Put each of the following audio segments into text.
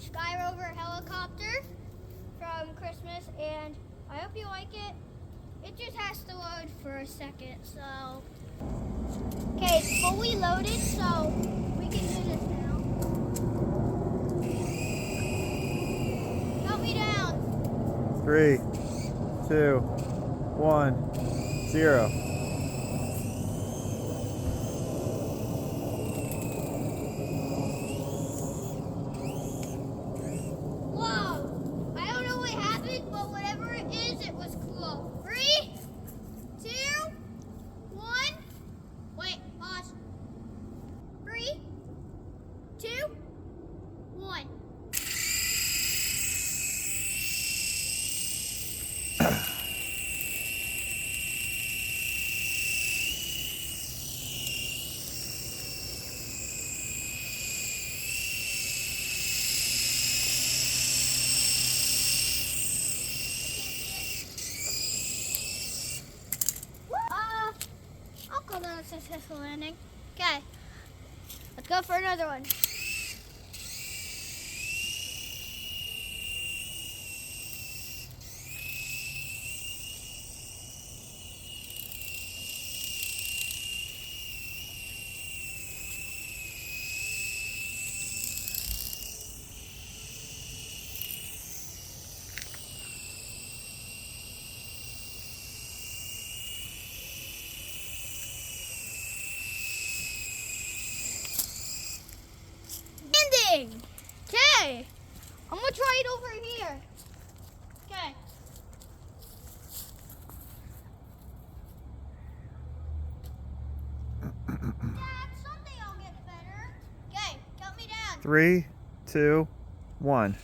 Sky Rover helicopter from Christmas, and I hope you like it. It just has to load for a second, so. Okay, it's fully loaded, so we can do this now. Count me down. 3, 2, 1, 0. Whoa! I don't know what happened, but whatever it is, it was cool. 3, 2, 1. Wait, pause. 3, 2, 1. I'll call that a successful landing. Okay, let's go for another one. Landing! Okay, I'm gonna try it over here. Okay. Dad, someday I'll get better. Okay, count me down. 3, 2, 1.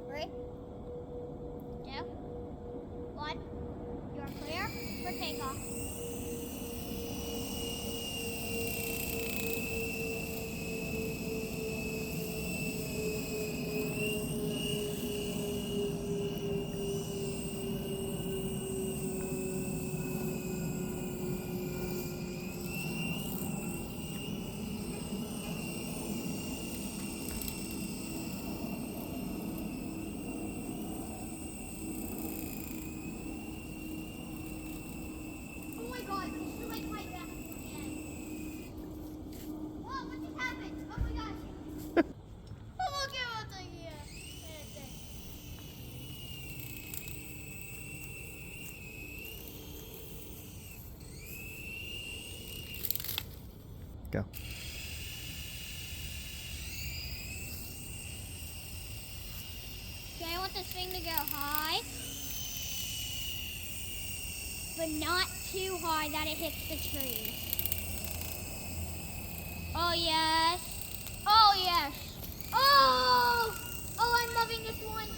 Three, two, one. You're clear for takeoff. Oh my God, this is like my best again. Whoa, what just happened? Oh my gosh. Oh, look at what's in here. Go. Okay, I want this thing to go high, but not too high that it hits the trees. Oh yes. Oh yes. Oh! Oh, I'm loving this one.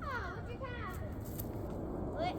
Oh, what just happened? What?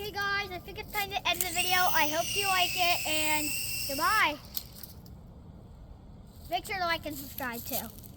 Anyway, guys, I think it's time to end the video. I hope you like it, and goodbye. Make sure to like and subscribe, too.